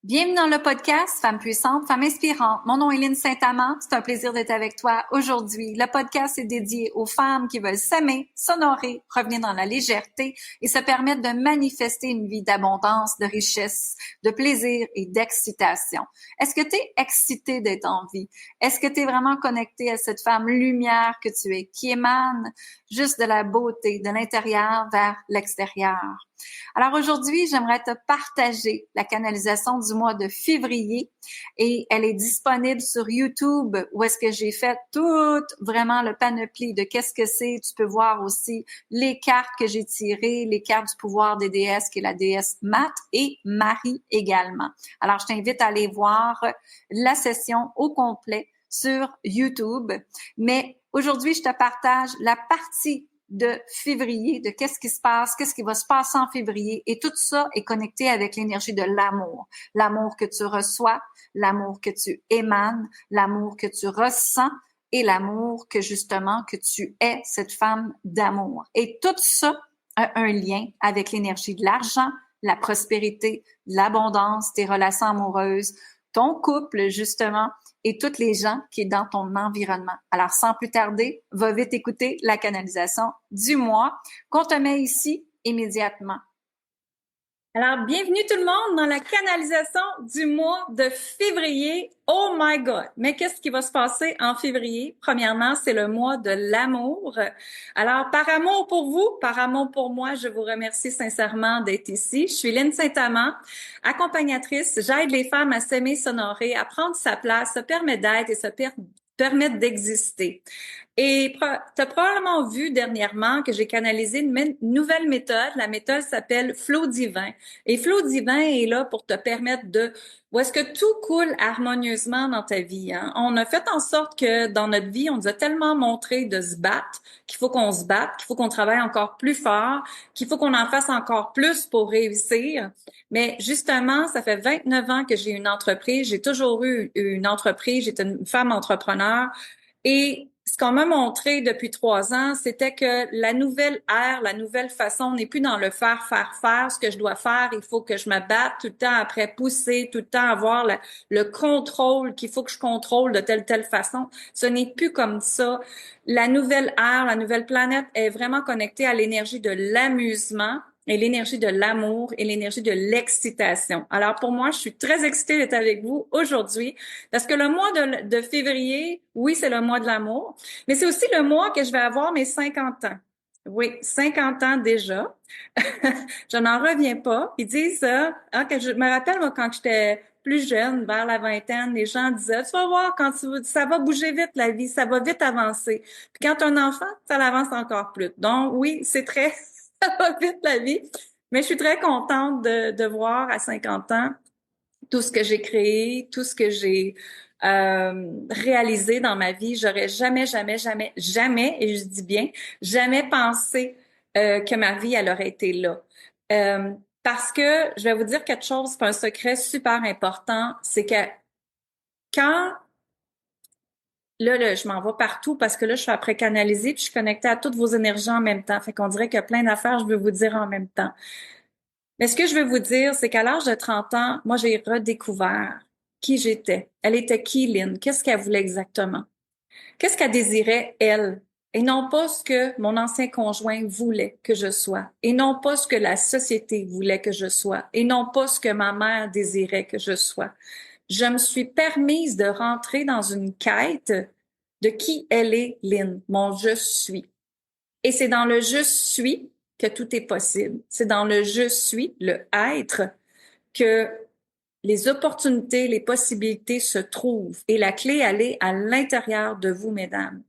Bienvenue dans le podcast Femmes puissantes, Femmes inspirantes. Mon nom est Lynne Saint-Amand. C'est un plaisir d'être avec toi aujourd'hui. Le podcast est dédié aux femmes qui veulent s'aimer, s'honorer, revenir dans la légèreté et se permettre de manifester une vie d'abondance, de richesse, de plaisir et d'excitation. Est-ce que tu es excitée d'être en vie? Est-ce que tu es vraiment connectée à cette femme lumière que tu es, qui émane juste de la beauté de l'intérieur vers l'extérieur? Alors aujourd'hui, j'aimerais te partager la canalisation du mois de février et elle est disponible sur YouTube où est-ce que j'ai fait tout vraiment le panoplie de qu'est-ce que c'est. Tu peux voir aussi les cartes que j'ai tirées, les cartes du pouvoir des déesses qui est la déesse Mat et Marie également. Alors je t'invite à aller voir la session au complet sur YouTube. Mais aujourd'hui, je te partage la partie de février, de qu'est-ce qui se passe, qu'est-ce qui va se passer en février. Et tout ça est connecté avec l'énergie de l'amour. L'amour que tu reçois, l'amour que tu émanes, l'amour que tu ressens et l'amour que justement que tu es cette femme d'amour. Et tout ça a un lien avec l'énergie de l'argent, la prospérité, l'abondance, tes relations amoureuses, ton couple justement, et toutes les gens qui sont dans ton environnement. Alors, sans plus tarder, va vite écouter la canalisation du mois qu'on te met ici immédiatement. Alors, bienvenue tout le monde dans la canalisation du mois de février. Oh my God! Mais qu'est-ce qui va se passer en février? Premièrement, c'est le mois de l'amour. Alors, par amour pour vous, par amour pour moi, je vous remercie sincèrement d'être ici. Je suis Lynne Saint-Amand, accompagnatrice. J'aide les femmes à s'aimer, s'honorer, à prendre sa place, se permettre d'être et se permettre d'exister. Et tu as probablement vu dernièrement que j'ai canalisé une nouvelle méthode. La méthode s'appelle Flow divin. Et Flow divin est là pour te permettre où est-ce que tout coule harmonieusement dans ta vie. Hein? On a fait en sorte que dans notre vie, on nous a tellement montré de se battre, qu'il faut qu'on se batte, qu'il faut qu'on travaille encore plus fort, qu'il faut qu'on en fasse encore plus pour réussir. Mais justement, ça fait 29 ans que j'ai une entreprise. J'ai toujours eu une entreprise. J'étais une femme entrepreneur. Et ce qu'on m'a montré depuis 3 ans, c'était que la nouvelle ère, la nouvelle façon n'est plus dans le faire, ce que je dois faire. Il faut que je me batte tout le temps après pousser, tout le temps avoir le contrôle qu'il faut que je contrôle de telle façon. Ce n'est plus comme ça. La nouvelle ère, la nouvelle planète est vraiment connectée à l'énergie de l'amusement et l'énergie de l'amour et l'énergie de l'excitation. Alors pour moi, je suis très excitée d'être avec vous aujourd'hui parce que le mois de février, oui, c'est le mois de l'amour, mais c'est aussi le mois que je vais avoir mes 50 ans. Oui, 50 ans déjà. Je n'en reviens pas. Ils disent que je me rappelle moi quand j'étais plus jeune, vers la vingtaine, les gens disaient, tu vas voir quand ça va bouger vite la vie, ça va vite avancer. Puis quand tu as un enfant, ça avance encore plus. Donc oui, c'est très ça va vite la vie. Mais je suis très contente de voir à 50 ans tout ce que j'ai créé, tout ce que j'ai réalisé dans ma vie. J'aurais jamais, et je dis bien, jamais pensé que ma vie, elle aurait été là. Parce que je vais vous dire quelque chose, c'est un secret super important, c'est que quand Là, je m'en vais partout parce que là, je suis après canaliser puis je suis connectée à toutes vos énergies en même temps. Fait qu'on dirait qu'il y a plein d'affaires, je veux vous dire en même temps. Mais ce que je veux vous dire, c'est qu'à l'âge de 30 ans, moi, j'ai redécouvert qui j'étais. Elle était qui, Lynne? Qu'est-ce qu'elle voulait exactement? Qu'est-ce qu'elle désirait, elle? Et non pas ce que mon ancien conjoint voulait que je sois. Et non pas ce que la société voulait que je sois. Et non pas ce que ma mère désirait que je sois. Je me suis permise de rentrer dans une quête de qui elle est, Lynne, mon je suis. Et c'est dans le je suis que tout est possible. C'est dans le je suis, le être, que les opportunités, les possibilités se trouvent. Et la clé, elle est à l'intérieur de vous, mesdames.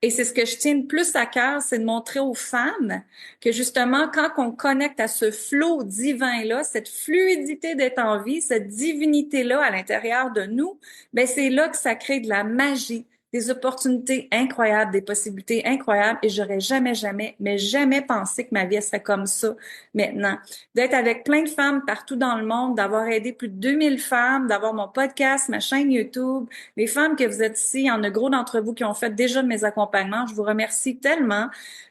Et c'est ce que je tiens le plus à cœur, c'est de montrer aux femmes que justement, quand on connecte à ce flot divin-là, cette fluidité d'être en vie, cette divinité-là à l'intérieur de nous, ben c'est là que ça crée de la magie, des opportunités incroyables, des possibilités incroyables et j'aurais jamais, jamais, mais jamais pensé que ma vie serait comme ça maintenant. D'être avec plein de femmes partout dans le monde, d'avoir aidé plus de 2000 femmes, d'avoir mon podcast, ma chaîne YouTube, les femmes que vous êtes ici, il y en a gros d'entre vous qui ont fait déjà de mes accompagnements. Je vous remercie tellement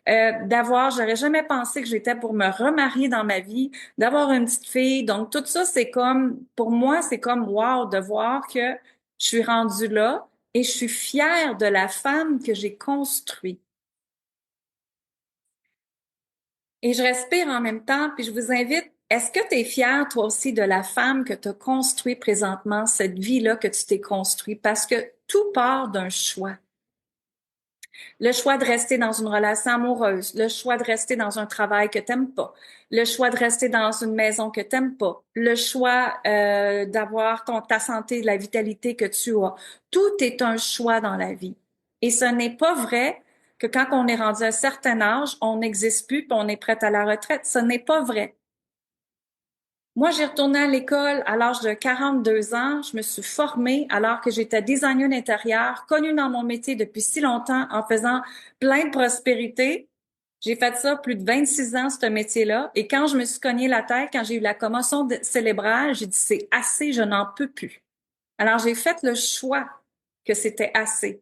j'aurais jamais pensé que j'étais pour me remarier dans ma vie, d'avoir une petite fille. Donc, tout ça, c'est comme, pour moi, c'est comme, wow, de voir que je suis rendue là et je suis fière de la femme que j'ai construite. Et je respire en même temps, puis je vous invite, est-ce que tu es fière, toi aussi, de la femme que tu as construite présentement, cette vie-là que tu t'es construite? Parce que tout part d'un choix. Le choix de rester dans une relation amoureuse, le choix de rester dans un travail que t'aimes pas, le choix de rester dans une maison que t'aimes pas, le choix d'avoir ta santé, la vitalité que tu as. Tout est un choix dans la vie. Et ce n'est pas vrai que quand on est rendu à un certain âge, on n'existe plus puis on est prête à la retraite. Ce n'est pas vrai. Moi, j'ai retourné à l'école à l'âge de 42 ans. Je me suis formée alors que j'étais designer d'intérieur, connue dans mon métier depuis si longtemps en faisant plein de prospérité. J'ai fait ça plus de 26 ans, ce métier-là. Et quand je me suis cogné la tête, quand j'ai eu la commotion cérébrale, j'ai dit, c'est assez, je n'en peux plus. Alors, j'ai fait le choix que c'était assez.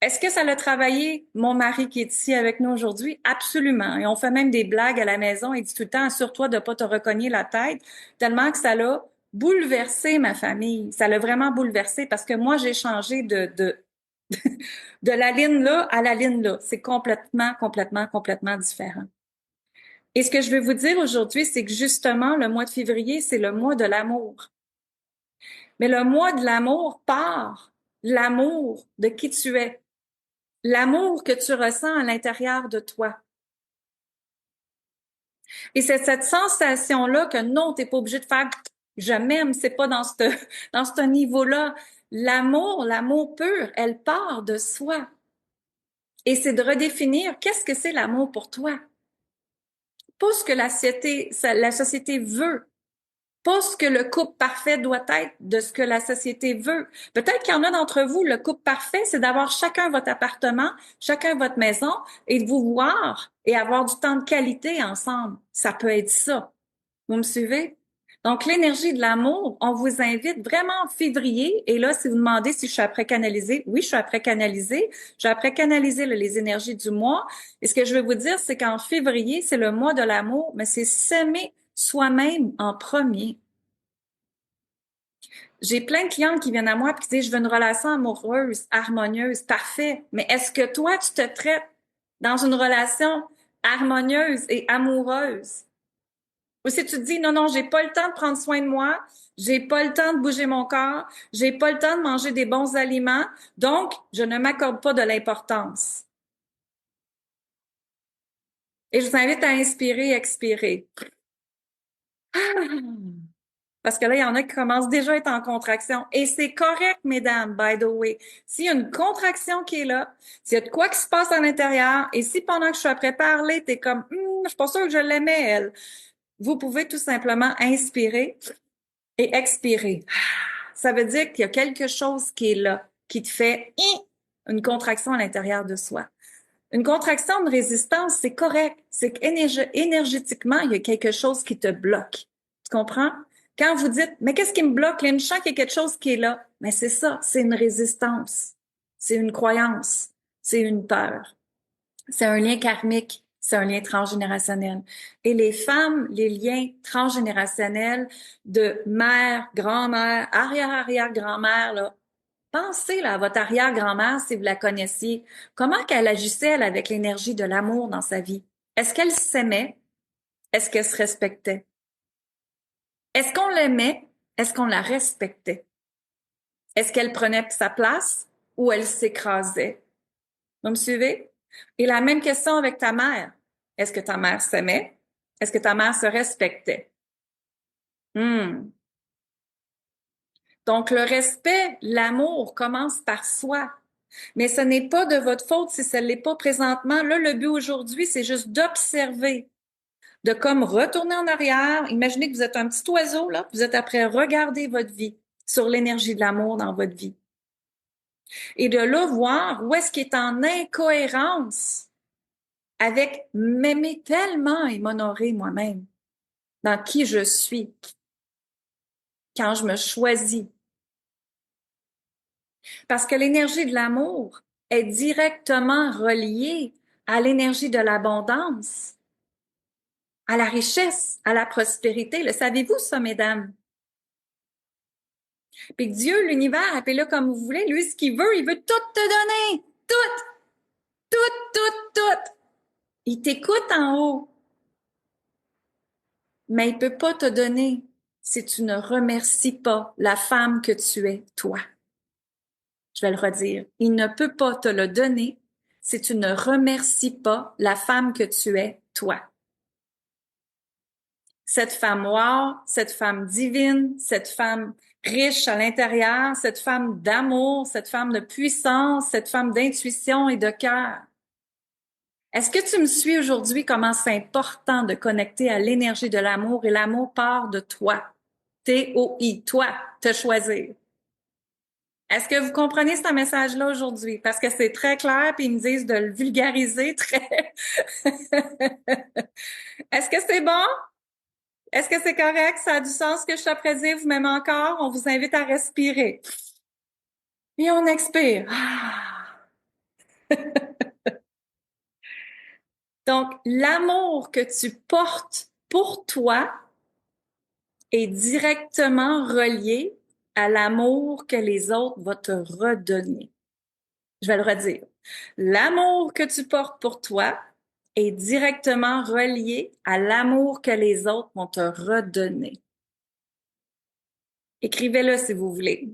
Est-ce que ça l'a travaillé, mon mari qui est ici avec nous aujourd'hui? Absolument. Et on fait même des blagues à la maison. Il dit tout le temps, assure-toi de pas te recogner la tête, tellement que ça l'a bouleversé ma famille. Ça l'a vraiment bouleversé parce que moi, j'ai changé de la ligne là à la ligne là. C'est complètement, complètement, complètement différent. Et ce que je veux vous dire aujourd'hui, c'est que justement, le mois de février, c'est le mois de l'amour. Mais le mois de l'amour part l'amour de qui tu es. L'amour que tu ressens à l'intérieur de toi. Et c'est cette sensation-là que non, t'es pas obligé de faire je m'aime, c'est pas dans ce niveau-là. L'amour pur, elle part de soi. Et c'est de redéfinir qu'est-ce que c'est l'amour pour toi. Pas ce que la société veut. Pas ce que le couple parfait doit être de ce que la société veut. Peut-être qu'il y en a d'entre vous, le couple parfait, c'est d'avoir chacun votre appartement, chacun votre maison et de vous voir et avoir du temps de qualité ensemble. Ça peut être ça. Vous me suivez? Donc, l'énergie de l'amour, on vous invite vraiment en février. Et là, si vous demandez si je suis après canaliser, oui, je suis après canaliser. Je suis après canaliser les énergies du mois. Et ce que je veux vous dire, c'est qu'en février, c'est le mois de l'amour, mais c'est s'aimer soi-même en premier. J'ai plein de clients qui viennent à moi et qui disent, je veux une relation amoureuse, harmonieuse, parfait. Mais est-ce que toi, tu te traites dans une relation harmonieuse et amoureuse? Ou si tu te dis, non, non, j'ai pas le temps de prendre soin de moi, j'ai pas le temps de bouger mon corps, j'ai pas le temps de manger des bons aliments, donc je ne m'accorde pas de l'importance. Et je vous invite à inspirer et expirer. Parce que là, il y en a qui commencent déjà à être en contraction. Et c'est correct, mesdames, by the way. S'il y a une contraction qui est là, s'il y a de quoi qui se passe à l'intérieur, et si pendant que je suis après parler, t'es comme, je suis pas sûre que je l'aimais, elle. Vous pouvez tout simplement inspirer et expirer. Ça veut dire qu'il y a quelque chose qui est là, qui te fait une contraction à l'intérieur de soi. Une contraction de résistance, c'est correct. C'est qu'énergétiquement, il y a quelque chose qui te bloque. Tu comprends? Quand vous dites, mais qu'est-ce qui me bloque? Là, je sens qu'il y a quelque chose qui est là. Mais c'est ça, c'est une résistance. C'est une croyance. C'est une peur. C'est un lien karmique. C'est un lien transgénérationnel. Et les femmes, les liens transgénérationnels de mère, grand-mère, arrière-arrière-grand-mère, là, pensez là, à votre arrière-grand-mère si vous la connaissiez. Comment qu'elle agissait elle, avec l'énergie de l'amour dans sa vie? Est-ce qu'elle s'aimait? Est-ce qu'elle se respectait? Est-ce qu'on l'aimait? Est-ce qu'on la respectait? Est-ce qu'elle prenait sa place ou elle s'écrasait? Vous me suivez? Et la même question avec ta mère. Est-ce que ta mère s'aimait? Est-ce que ta mère se respectait? Hmm. Donc, le respect, l'amour commence par soi. Mais ce n'est pas de votre faute si ça ne l'est pas présentement. Là, le but aujourd'hui, c'est juste d'observer, de comme retourner en arrière. Imaginez que vous êtes un petit oiseau, là, vous êtes après regarder votre vie sur l'énergie de l'amour dans votre vie. Et de là, voir où est-ce qu'il est en incohérence avec m'aimer tellement et m'honorer moi-même dans qui je suis quand je me choisis. Parce que l'énergie de l'amour est directement reliée à l'énergie de l'abondance, à la richesse, à la prospérité. Le savez-vous ça, mesdames? Puis que Dieu, l'univers, appelez-le comme vous voulez, lui, ce qu'il veut, il veut tout te donner. Tout, tout, tout, tout. Il t'écoute en haut, mais il peut pas te donner si tu ne remercies pas la femme que tu es, toi. Je vais le redire. Il ne peut pas te le donner si tu ne remercies pas la femme que tu es, toi. Cette femme noire, cette femme divine, cette femme riche à l'intérieur, cette femme d'amour, cette femme de puissance, cette femme d'intuition et de cœur. Est-ce que tu me suis aujourd'hui comment c'est important de connecter à l'énergie de l'amour et l'amour part de toi? T-O-I, toi, te choisir. Est-ce que vous comprenez ce message-là aujourd'hui? Parce que c'est très clair, puis ils me disent de le vulgariser très. Est-ce que c'est bon? Est-ce que c'est correct? Ça a du sens ce que je t'apprends dire? Vous m'aimez encore? On vous invite à respirer. Et on expire. Donc, l'amour que tu portes pour toi est directement relié à l'amour que les autres vont te redonner. Je vais le redire. L'amour que tu portes pour toi est directement relié à l'amour que les autres vont te redonner. Écrivez-le si vous voulez.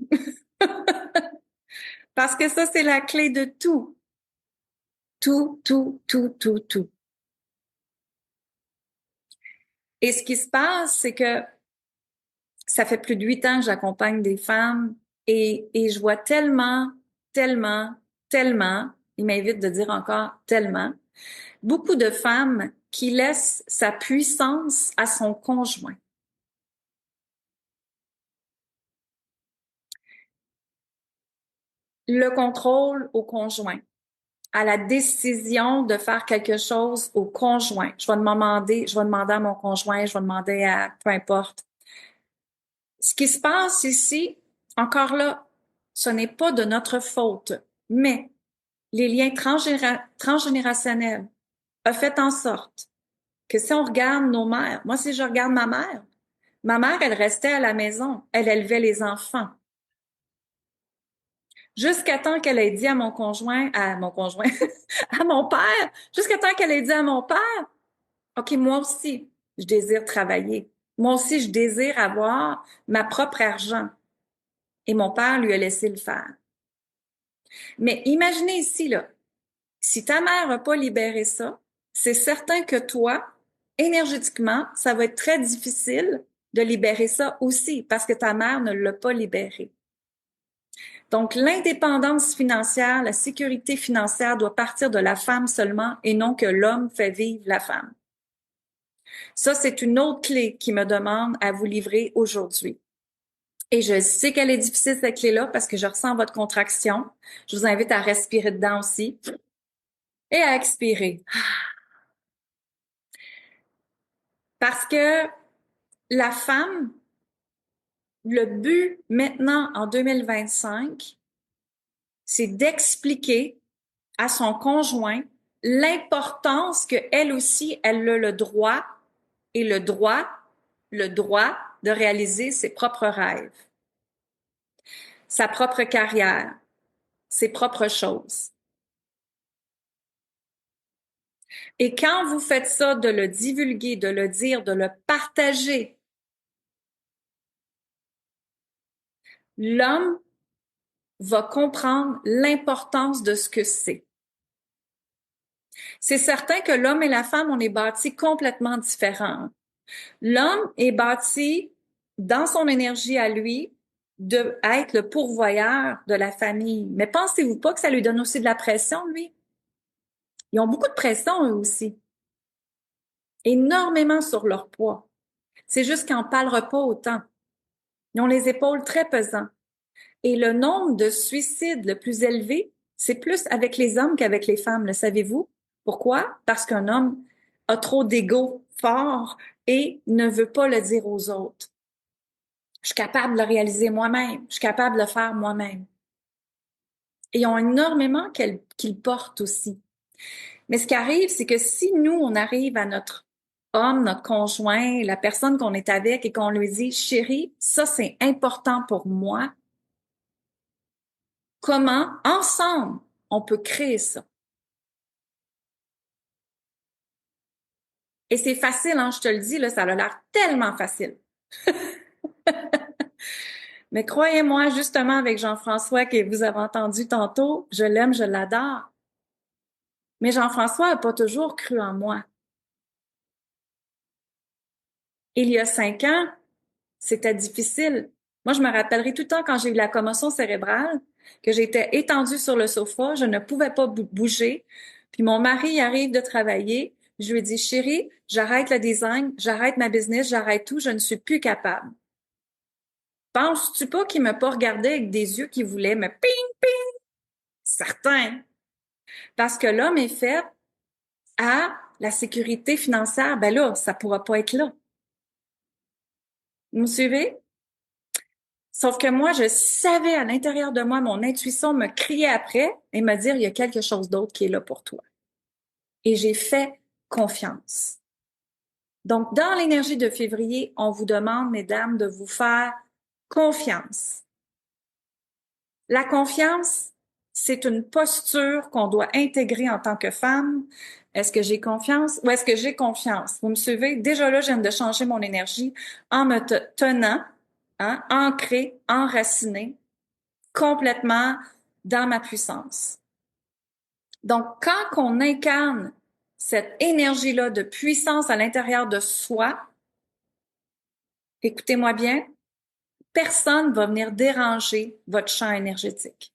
Parce que ça, c'est la clé de tout. Tout, tout, tout, tout, tout. Et ce qui se passe, c'est que ça fait plus de 8 ans que j'accompagne des femmes et je vois tellement, tellement, tellement, il m'invite de dire encore tellement, beaucoup de femmes qui laissent sa puissance à son conjoint. Le contrôle au conjoint, à la décision de faire quelque chose au conjoint. Je vais demander à mon conjoint, je vais demander à peu importe. Ce qui se passe ici, encore là, ce n'est pas de notre faute, mais les liens transgénérationnels ont fait en sorte que si on regarde nos mères, moi si je regarde ma mère, elle restait à la maison, elle élevait les enfants. Jusqu'à temps qu'elle ait dit à mon conjoint, à mon père, jusqu'à temps qu'elle ait dit à mon père, OK, moi aussi, je désire travailler. Moi aussi, je désire avoir ma propre argent. Et mon père lui a laissé le faire. Mais imaginez ici, là, si ta mère n'a pas libéré ça, c'est certain que toi, énergétiquement, ça va être très difficile de libérer ça aussi parce que ta mère ne l'a pas libéré. Donc, l'indépendance financière, la sécurité financière doit partir de la femme seulement et non que l'homme fait vivre la femme. Ça, c'est une autre clé qui me demande à vous livrer aujourd'hui. Et je sais qu'elle est difficile, cette clé-là, parce que je ressens votre contraction. Je vous invite à respirer dedans aussi et à expirer. Parce que la femme, le but maintenant en 2025, c'est d'expliquer à son conjoint l'importance qu'elle aussi, elle a le droit et le droit de réaliser ses propres rêves, sa propre carrière, ses propres choses. Et quand vous faites ça, de le divulguer, de le dire, de le partager, l'homme va comprendre l'importance de ce que c'est. C'est certain que l'homme et la femme, on est bâtis complètement différents. L'homme est bâti dans son énergie à lui de être le pourvoyeur de la famille. Mais pensez-vous pas que ça lui donne aussi de la pression, lui? Ils ont beaucoup de pression, eux aussi. Énormément sur leur poids. C'est juste qu'ils n'en parlera pas autant. Ils ont les épaules très pesantes. Et le nombre de suicides le plus élevé, c'est plus avec les hommes qu'avec les femmes, le savez-vous? Pourquoi? Parce qu'un homme a trop d'ego fort et ne veut pas le dire aux autres. Je suis capable de le réaliser moi-même. Je suis capable de le faire moi-même. Et ils ont énormément qu'ils portent aussi. Mais ce qui arrive, c'est que si nous, on arrive à notre homme, notre conjoint, la personne qu'on est avec et qu'on lui dit, chérie, ça c'est important pour moi, comment, ensemble, on peut créer ça? Et c'est facile, hein, je te le dis, là, ça a l'air tellement facile. Mais croyez-moi, justement, avec Jean-François, que vous avez entendu tantôt, je l'aime, je l'adore. Mais Jean-François n'a pas toujours cru en moi. Il y a 5 ans, c'était difficile. Moi, je me rappellerai tout le temps quand j'ai eu la commotion cérébrale, que j'étais étendue sur le sofa, je ne pouvais pas bouger. Puis mon mari arrive de travailler. Je lui dis, chérie, j'arrête le design, j'arrête ma business, j'arrête tout, je ne suis plus capable. Penses-tu pas qu'il m'a pas regardé avec des yeux qui voulaient me ping, ping? Certain. Parce que l'homme est fait à la sécurité financière. Ben là, ça pourra pas être là. Vous me suivez? Sauf que moi, je savais à l'intérieur de moi, mon intuition me criait après et me dire, il y a quelque chose d'autre qui est là pour toi. Et j'ai fait confiance. Donc, dans l'énergie de février, on vous demande, mesdames, de vous faire confiance. La confiance, c'est une posture qu'on doit intégrer en tant que femme. Est-ce que j'ai confiance ou est-ce que j'ai confiance? Vous me suivez? Déjà là, je viens de changer mon énergie en me tenant, hein, ancrée, enracinée, complètement dans ma puissance. Donc, quand on incarne cette énergie-là de puissance à l'intérieur de soi, écoutez-moi bien, personne va venir déranger votre champ énergétique.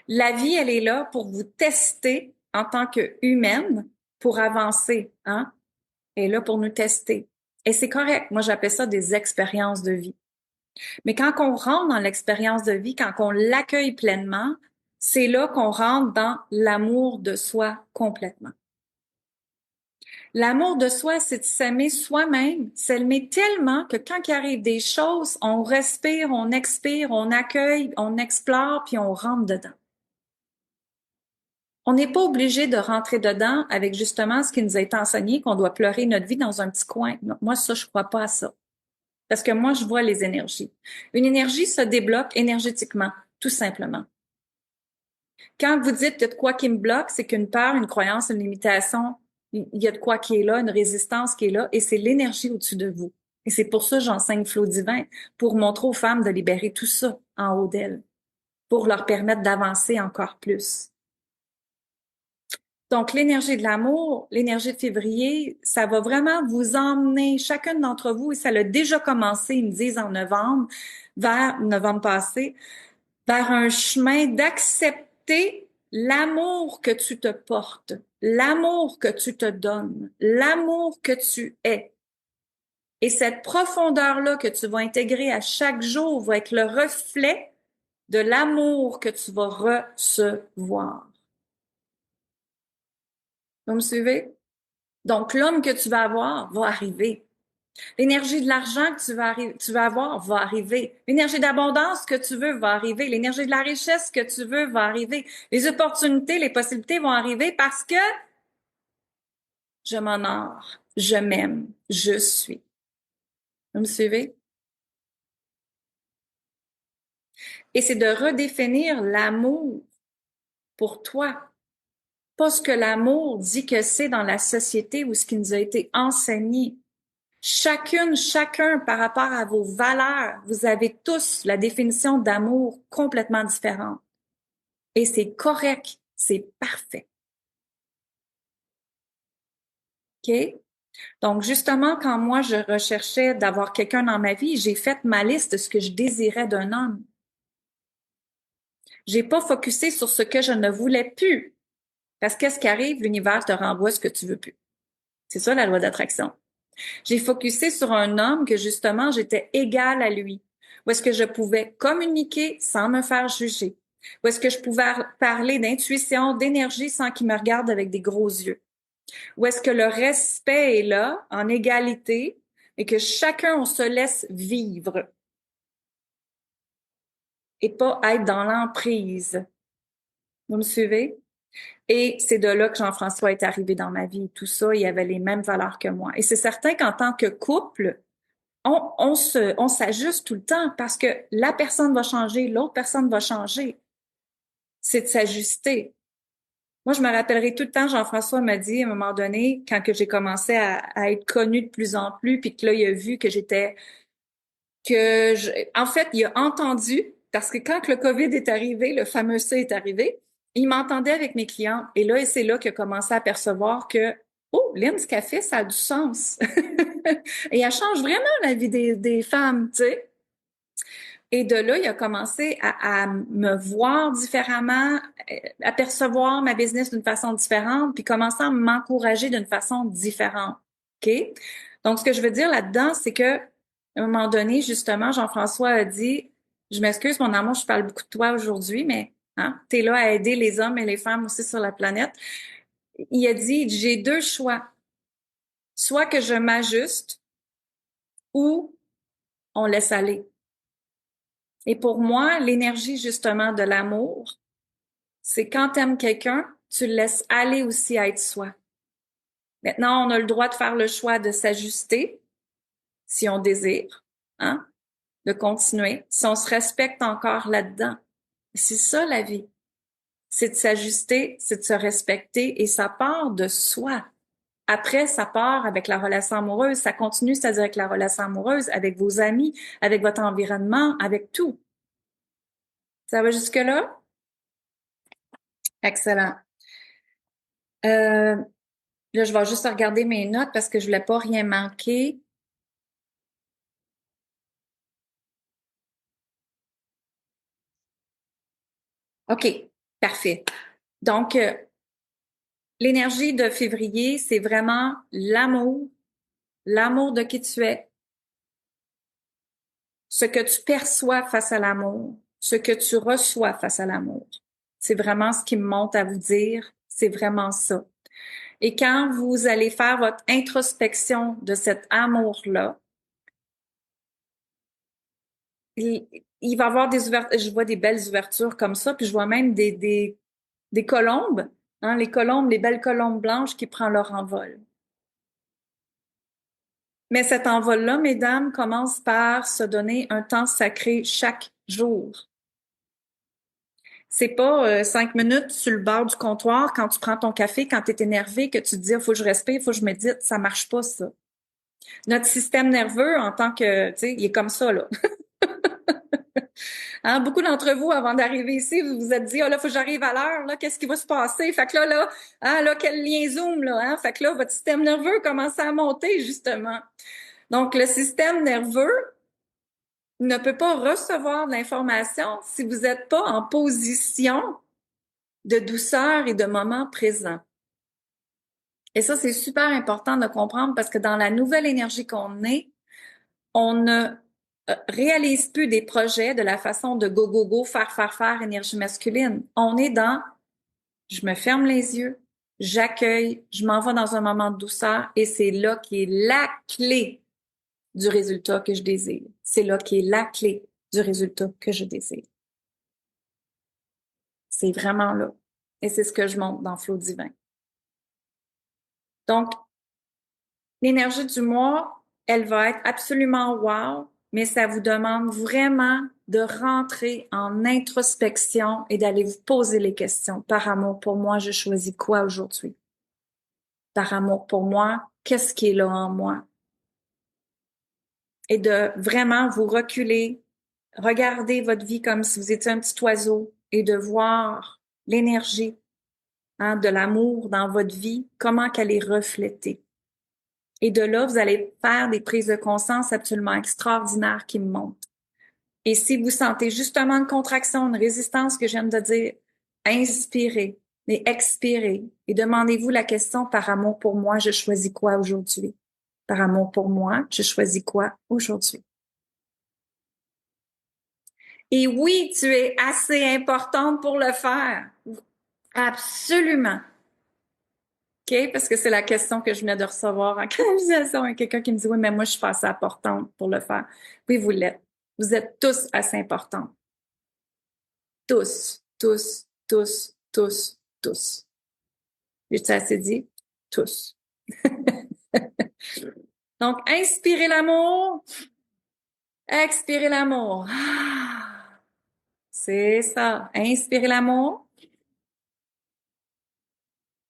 La vie, elle est là pour vous tester en tant qu'humaine pour avancer, hein? Elle est là pour nous tester. Et c'est correct. Moi, j'appelle ça des expériences de vie. Mais quand on rentre dans l'expérience de vie, quand on l'accueille pleinement, c'est là qu'on rentre dans l'amour de soi complètement. L'amour de soi, c'est de s'aimer soi-même, s'aimer tellement que quand il arrive des choses, on respire, on expire, on accueille, on explore, puis on rentre dedans. On n'est pas obligé de rentrer dedans avec justement ce qui nous a été enseigné, qu'on doit pleurer notre vie dans un petit coin. Non, moi, ça, je crois pas à ça. Parce que moi, je vois les énergies. Une énergie se débloque énergétiquement, tout simplement. Quand vous dites qu'il y a de quoi qui me bloque, c'est qu'une peur, une croyance, une limitation, il y a de quoi qui est là, une résistance qui est là, et c'est l'énergie au-dessus de vous. Et c'est pour ça que j'enseigne Flow divin, pour montrer aux femmes de libérer tout ça en haut d'elles, pour leur permettre d'avancer encore plus. Donc, l'énergie de l'amour, l'énergie de février, ça va vraiment vous emmener, chacune d'entre vous, et ça l'a déjà commencé, ils me disent en novembre, vers novembre passé, vers un chemin d'accepter l'amour que tu te portes, l'amour que tu te donnes, l'amour que tu es. Et cette profondeur-là que tu vas intégrer à chaque jour va être le reflet de l'amour que tu vas recevoir. Vous me suivez? Donc, l'homme que tu vas avoir va arriver. L'énergie de l'argent que tu vas avoir va arriver. L'énergie d'abondance que tu veux va arriver. L'énergie de la richesse que tu veux va arriver. Les opportunités, les possibilités vont arriver parce que je m'honore, je m'aime, je suis. Vous me suivez? Et c'est de redéfinir l'amour pour toi. Pas ce que l'amour dit que c'est dans la société ou ce qui nous a été enseigné. Chacune, chacun, par rapport à vos valeurs, vous avez tous la définition d'amour complètement différente. Et c'est correct, c'est parfait. OK? Donc, justement, quand moi, je recherchais d'avoir quelqu'un dans ma vie, j'ai fait ma liste de ce que je désirais d'un homme. J'ai pas focusé sur ce que je ne voulais plus. Parce qu'est-ce qui arrive? L'univers te renvoie ce que tu veux plus. C'est ça, la loi d'attraction. J'ai focusé sur un homme que, justement, j'étais égale à lui. Où est-ce que je pouvais communiquer sans me faire juger? Où est-ce que je pouvais parler d'intuition, d'énergie sans qu'ils me regardent avec des gros yeux? Où est-ce que le respect est là, en égalité, et que chacun, on se laisse vivre et pas être dans l'emprise. Vous me suivez? Et c'est de là que Jean-François est arrivé dans ma vie. Tout ça, il avait les mêmes valeurs que moi. Et c'est certain qu'en tant que couple, on s'ajuste tout le temps parce que la personne va changer, l'autre personne va changer. C'est de s'ajuster. Moi, je me rappellerai tout le temps, Jean-François m'a dit à un moment donné, quand que j'ai commencé à être connue de plus en plus, puis que là, il a vu que en fait, il a entendu, parce que quand que le COVID est arrivé, le fameux C est arrivé, il m'entendait avec mes clients. Et là, et c'est là qu'il a commencé à percevoir que, oh, Lynn, ce qu'elle fait, ça a du sens. Et elle change vraiment la vie des femmes, tu sais. Et de là, il a commencé à me voir différemment, à percevoir ma business d'une façon différente, puis commencer à m'encourager d'une façon différente. OK? Donc, ce que je veux dire là-dedans, c'est que à un moment donné, justement, Jean-François a dit, je m'excuse, mon amour, je parle beaucoup de toi aujourd'hui, mais hein, tu es là à aider les hommes et les femmes aussi sur la planète. Il a dit, j'ai deux choix. Soit que je m'ajuste ou on laisse aller. Et pour moi, l'énergie justement de l'amour, c'est quand tu aimes quelqu'un, tu le laisses aller aussi à être soi. Maintenant, on a le droit de faire le choix de s'ajuster si on désire, hein, de continuer, si on se respecte encore là-dedans. C'est ça la vie. C'est de s'ajuster, c'est de se respecter et ça part de soi. Après, ça part avec la relation amoureuse, ça continue, c'est-à-dire avec la relation amoureuse, avec vos amis, avec votre environnement, avec tout. Ça va jusque-là? Excellent. Là, je vais juste regarder mes notes parce que je voulais pas rien manquer. OK, parfait. Donc, l'énergie de février, c'est vraiment l'amour de qui tu es, ce que tu perçois face à l'amour, ce que tu reçois face à l'amour. C'est vraiment ce qui me monte à vous dire, c'est vraiment ça. Et quand vous allez faire votre introspection de cet amour-là, il va y avoir des ouvertures, je vois des belles ouvertures comme ça, puis je vois même des colombes, hein, les colombes, les belles colombes blanches qui prennent leur envol. Mais cet envol-là, mesdames, commence par se donner un temps sacré chaque jour. C'est pas 5 minutes sur le bord du comptoir quand tu prends ton café, quand tu es énervé, que tu te dis, il faut que je respire, il faut que je médite. Ça marche pas, ça. Notre système nerveux, en tant que, tu sais, il est comme ça, là. Hein, beaucoup d'entre vous, avant d'arriver ici, vous vous êtes dit, oh là, faut que j'arrive à l'heure, là, qu'est-ce qui va se passer? Fait que là, quel lien Zoom, là, hein? Fait que là, votre système nerveux commence à monter, justement. Donc, le système nerveux ne peut pas recevoir de l'information si vous n'êtes pas en position de douceur et de moment présent. Et ça, c'est super important de comprendre parce que dans la nouvelle énergie qu'on est, on ne réalise plus des projets de la façon de go, go, go, faire, énergie masculine. On est dans, je me ferme les yeux, j'accueille, je m'en vais dans un moment de douceur et c'est là qui est la clé du résultat que je désire. C'est là qui est la clé du résultat que je désire. C'est vraiment là. Et c'est ce que je montre dans Flow Divin. Donc, l'énergie du mois, elle va être absolument wow, mais ça vous demande vraiment de rentrer en introspection et d'aller vous poser les questions. Par amour pour moi, je choisis quoi aujourd'hui? Par amour pour moi, qu'est-ce qui est là en moi? Et de vraiment vous reculer, regarder votre vie comme si vous étiez un petit oiseau et de voir l'énergie, hein, de l'amour dans votre vie, comment qu'elle est reflétée. Et de là, vous allez faire des prises de conscience absolument extraordinaires qui me montent. Et si vous sentez justement une contraction, une résistance que je viens de dire, inspirez et expirez et demandez-vous la question par amour pour moi, je choisis quoi aujourd'hui? Par amour pour moi, je choisis quoi aujourd'hui? Et oui, tu es assez importante pour le faire. Absolument. OK? Parce que c'est la question que je venais de recevoir en canalisation. Il y a quelqu'un qui me dit, oui, mais moi, je suis pas assez importante pour le faire. Oui, vous l'êtes. Vous êtes tous assez importants. Tous, tous, tous, tous, tous. J'ai-tu assez dit? Tous. Donc, inspirez l'amour. Expirez l'amour. C'est ça. Inspirez l'amour.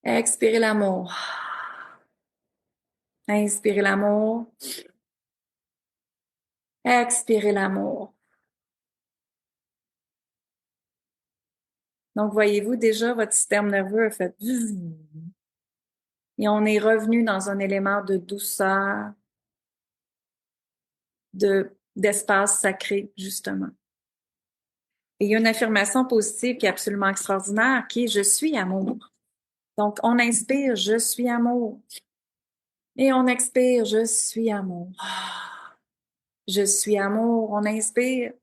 Expirez l'amour. Inspirez l'amour. Expirez l'amour. Donc, voyez-vous, déjà, votre système nerveux a fait... Et on est revenu dans un élément de douceur, d'espace sacré, justement. Et il y a une affirmation positive qui est absolument extraordinaire, qui est « Je suis amour ». Donc, on inspire « Je suis amour ». Et on expire « Je suis amour ». Je suis amour, on inspire.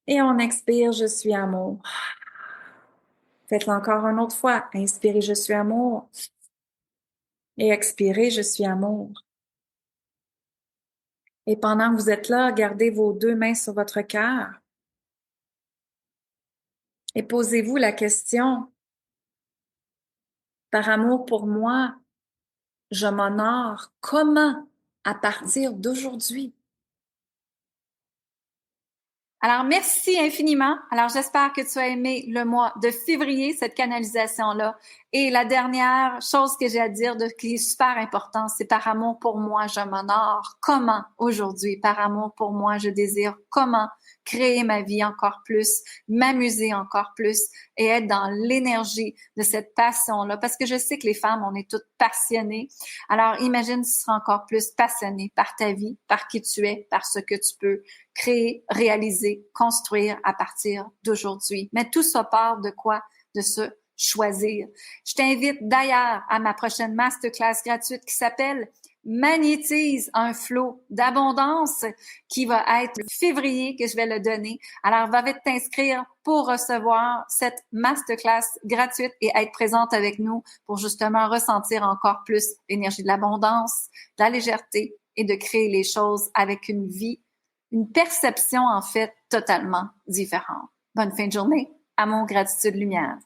Et on expire « Je suis amour ». Faites-le encore une autre fois. Inspirez « Je suis amour ». Et expirez « Je suis amour ». Et pendant que vous êtes là, gardez vos 2 mains sur votre cœur. Et posez-vous la question, par amour pour moi, je m'honore comment à partir d'aujourd'hui? Alors, merci infiniment. Alors, j'espère que tu as aimé le mois de février, cette canalisation-là. Et la dernière chose que j'ai à dire qui est super important, c'est par amour pour moi, je m'honore. Comment aujourd'hui? Par amour pour moi, je désire comment créer ma vie encore plus, m'amuser encore plus et être dans l'énergie de cette passion-là. Parce que je sais que les femmes, on est toutes passionnées. Alors, imagine, tu seras encore plus passionnée par ta vie, par qui tu es, par ce que tu peux créer, réaliser, construire à partir d'aujourd'hui. Mais tout ça part de quoi? De se choisir. Je t'invite d'ailleurs à ma prochaine masterclass gratuite qui s'appelle Magnétise un flot d'abondance qui va être le février que je vais le donner. Alors, va vite t'inscrire pour recevoir cette masterclass gratuite et être présente avec nous pour justement ressentir encore plus l'énergie de l'abondance, de la légèreté et de créer les choses avec une vie, une perception en fait totalement différente. Bonne fin de journée. Amour, gratitude, lumière.